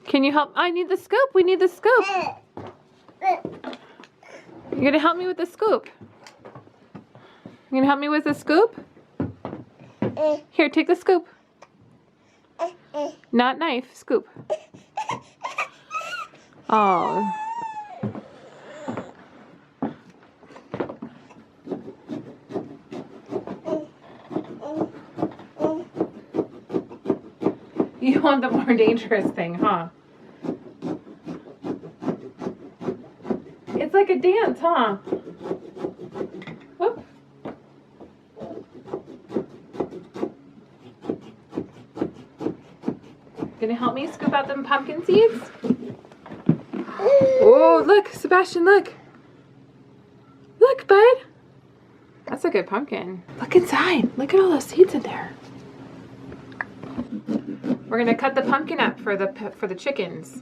Can you help? I need the scoop. We need the scoop. You're gonna help me with the scoop. You're gonna help me with the scoop? Here, take the scoop. Not knife, scoop. Oh. You want the more dangerous thing, huh? It's like a dance, huh? Whoop. Gonna help me scoop out them pumpkin seeds? Oh, look, Sebastian, look. Look, bud. That's a good pumpkin. Look inside. Look at all those seeds in there. We're gonna cut the pumpkin up for the chickens.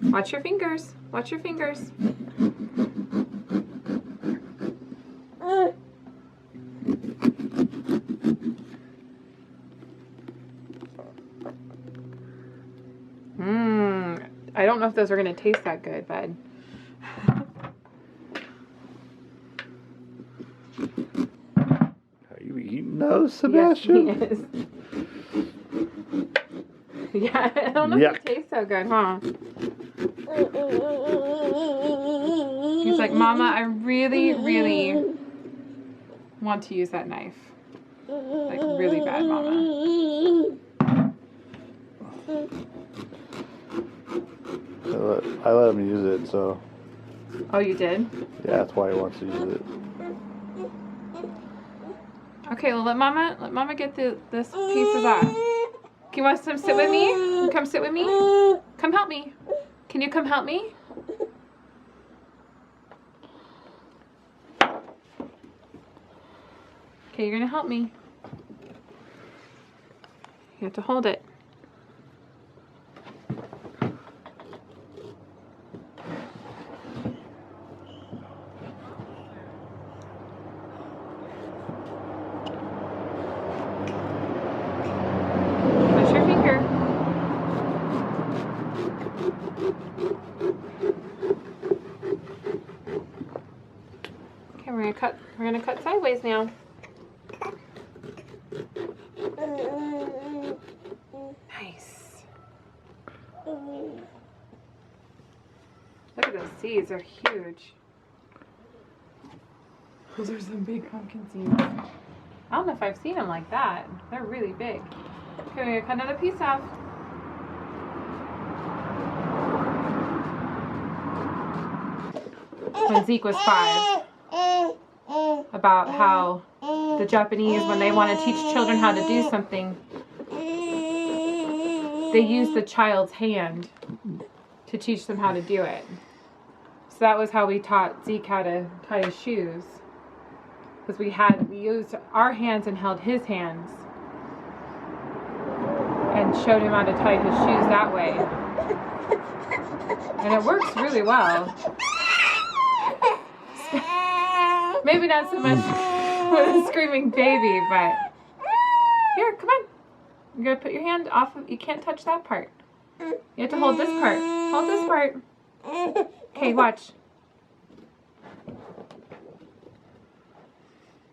Watch your fingers. Watch your fingers. I don't know if those are gonna taste that good, bud. Are you eating those, Sebastian? Yes, he is. Yeah, I don't know if it tastes so good, huh? He's like, Mama, I really, really want to use that knife. Like, really bad, Mama. I let him use it, so. Oh, you did? Yeah, that's why he wants to use it. Okay, well, let Mama get this pieces off. Can you want to sit with me? Come sit with me? Come help me. Can you come help me? Okay, you're gonna help me. You have to hold it. We're gonna cut sideways now. Nice. Look at those seeds, they're huge. Those are some big pumpkin seeds. I don't know if I've seen them like that. They're really big. Okay, we're gonna cut another piece off. When Zeke was 5. About how the Japanese, when they want to teach children how to do something, they use the child's hand to teach them how to do it. So that was how we taught Zeke how to tie his shoes. Because we used our hands and held his hands and showed him how to tie his shoes that way. And it works really well. Maybe not so much with a screaming baby, but here, come on. You're gonna put your hand off of, you can't touch that part. You have to hold this part. Hold this part. Okay, watch.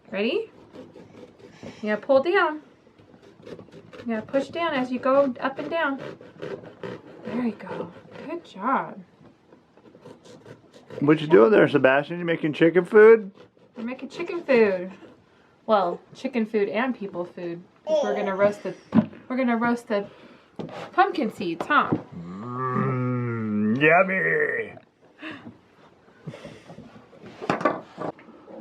Ready? You gotta pull down. You gotta push down as you go up and down. There you go. Good job. What you doing there, Sebastian? You making chicken food? We're making chicken food. Well, chicken food and people food. We're gonna roast the pumpkin seeds, huh? Yummy.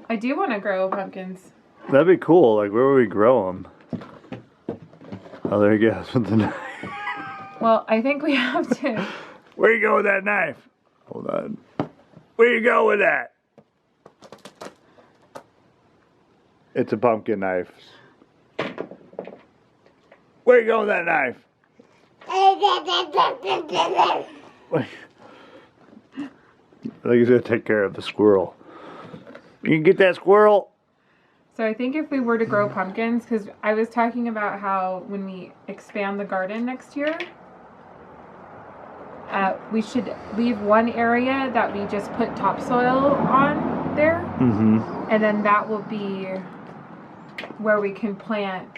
I do want to grow pumpkins. That'd be cool. Like, where would we grow them? Oh, there he goes with the knife. Well, I think we have to. Where you go with that knife? Hold on. Where you go with that? It's a pumpkin knife. Where you go with that knife? I think he's gonna take care of the squirrel. You can get that squirrel? So I think if we were to grow pumpkins, because I was talking about how when we expand the garden next year, we should leave one area that we just put topsoil on there. Mm-hmm. And then that will be where we can plant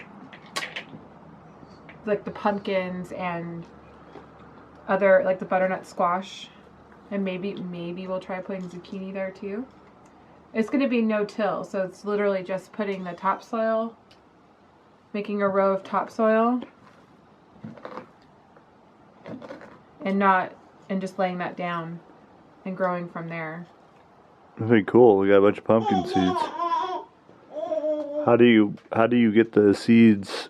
like the pumpkins and other, like the butternut squash. And maybe we'll try putting zucchini there too. It's going to be no-till, so it's literally just putting the topsoil, making a row of topsoil, and just laying that down and growing from there. Very cool. We got a bunch of pumpkin seeds. How do you get the seeds?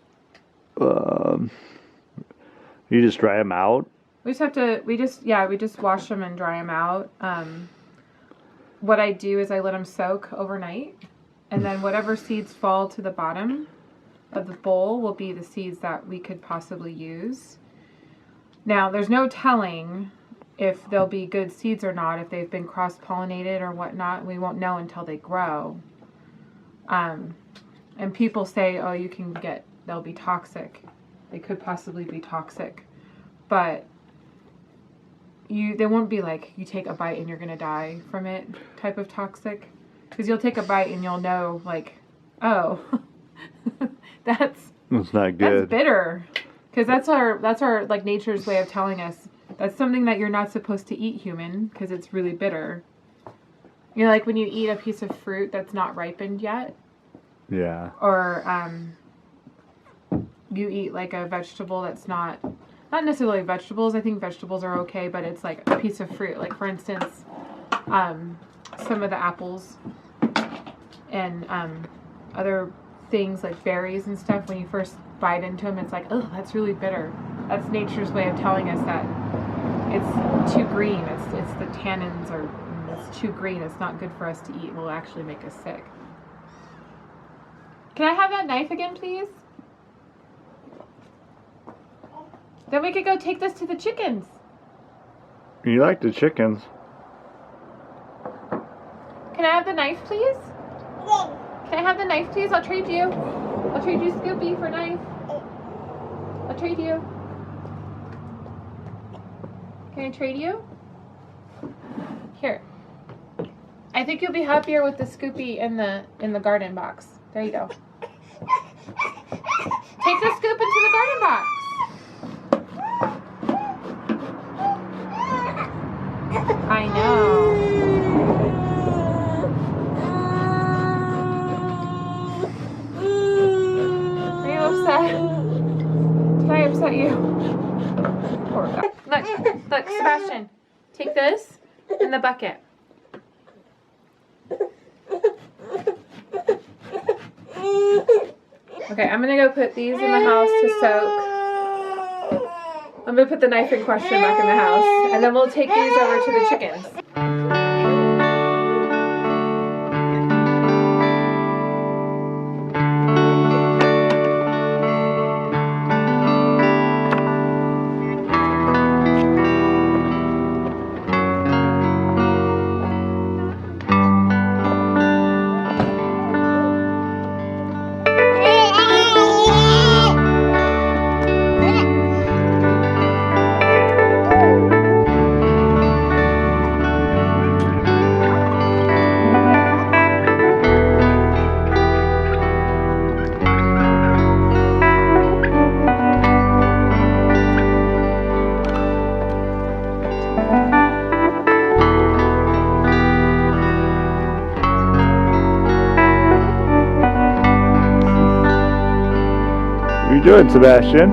You just dry them out? We just wash them and dry them out. What I do is I let them soak overnight, and then whatever seeds fall to the bottom of the bowl will be the seeds that we could possibly use. Now, there's no telling if they'll be good seeds or not, if they've been cross-pollinated or whatnot. We won't know until they grow. And people say, oh, they'll be toxic. They could possibly be toxic. But they won't be like you take a bite and you're going to die from it type of toxic. Because you'll take a bite and you'll know, like, oh, that's not good. That's bitter. Because that's our like nature's way of telling us that's something that you're not supposed to eat, human, because it's really bitter. You know, like when you eat a piece of fruit that's not ripened yet. Yeah. Or you eat like a vegetable that's not necessarily vegetables. I think vegetables are okay, but it's like a piece of fruit. Like for instance, some of the apples and other things like berries and stuff. When you first bite into them, it's like, oh, that's really bitter. That's nature's way of telling us that it's too green. It's the tannins it's too green. It's not good for us to eat. It will actually make us sick. Can I have that knife again, please? Then we could go take this to the chickens. You like the chickens. Can I have the knife, please? Can I have the knife, please? I'll trade you. I'll trade you Scoopy for knife. I'll trade you. Can I trade you? Here. I think you'll be happier with the Scoopy in the garden box. There you go. Take the scoop into the garden box. I know. Are you upset? Did I upset you? Poor guy. Look, Sebastian. Take this in the bucket. Okay, I'm gonna go put these in the house to soak. I'm gonna put the knife in question back in the house, and then we'll take these over to the chickens. What are you doing, Sebastian?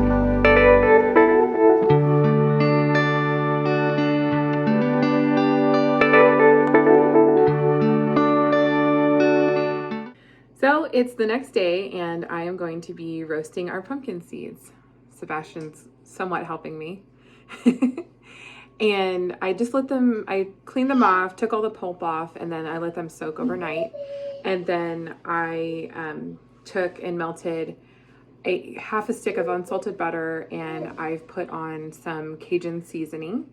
So it's the next day, and I am going to be roasting our pumpkin seeds. Sebastian's somewhat helping me. And I just I cleaned them off, took all the pulp off, and then I let them soak overnight. And then I took and melted half a stick of unsalted butter, and I've put on some Cajun seasoning.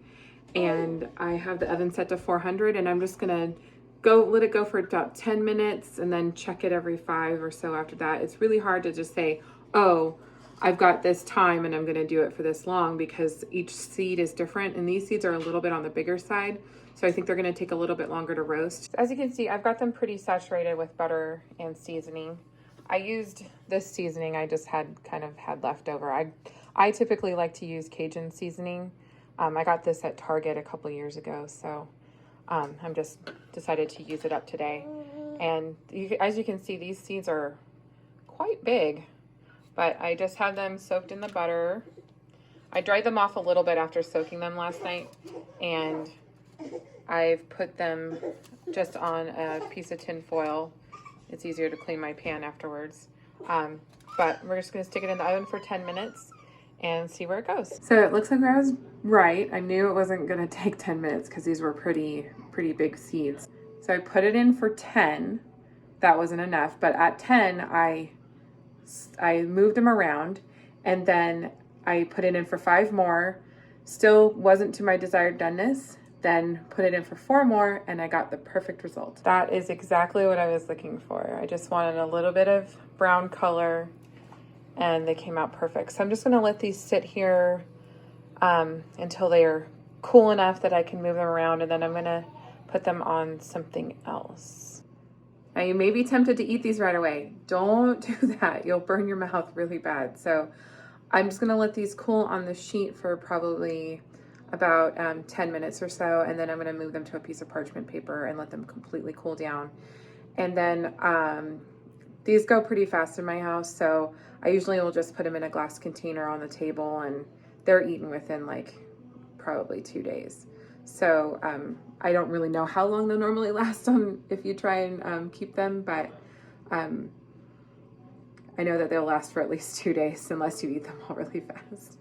And I have the oven set to 400, and I'm just gonna let it go for about 10 minutes and then check it every 5 or so after that. It's really hard to just say, oh, I've got this time and I'm going to do it for this long because each seed is different, and these seeds are a little bit on the bigger side. So I think they're going to take a little bit longer to roast. As you can see, I've got them pretty saturated with butter and seasoning. I used this seasoning I just had left over. I typically like to use Cajun seasoning. I got this at Target a couple years ago, so I'm just decided to use it up today. And as you can see, these seeds are quite big, but I just have them soaked in the butter. I dried them off a little bit after soaking them last night, and I've put them just on a piece of tin foil. It's easier to clean my pan afterwards. But we're just gonna stick it in the oven for 10 minutes and see where it goes. So it looks like I was right. I knew it wasn't gonna take 10 minutes because these were pretty big seeds. So I put it in for 10. That wasn't enough, but at 10, I moved them around, and then I put it in for 5 more. Still wasn't to my desired doneness. Then put it in for 4 more, and I got the perfect result. That is exactly what I was looking for. I just wanted a little bit of brown color, and they came out perfect. So I'm just gonna let these sit here until they are cool enough that I can move them around, and then I'm gonna put them on something else. Now you may be tempted to eat these right away. Don't do that. You'll burn your mouth really bad. So I'm just gonna let these cool on the sheet for probably about 10 minutes or so, and then I'm going to move them to a piece of parchment paper and let them completely cool down. And then these go pretty fast in my house, so I usually will just put them in a glass container on the table, and they're eaten within like probably 2 days. So I don't really know how long they'll normally last if you try and keep them, but I know that they'll last for at least 2 days unless you eat them all really fast.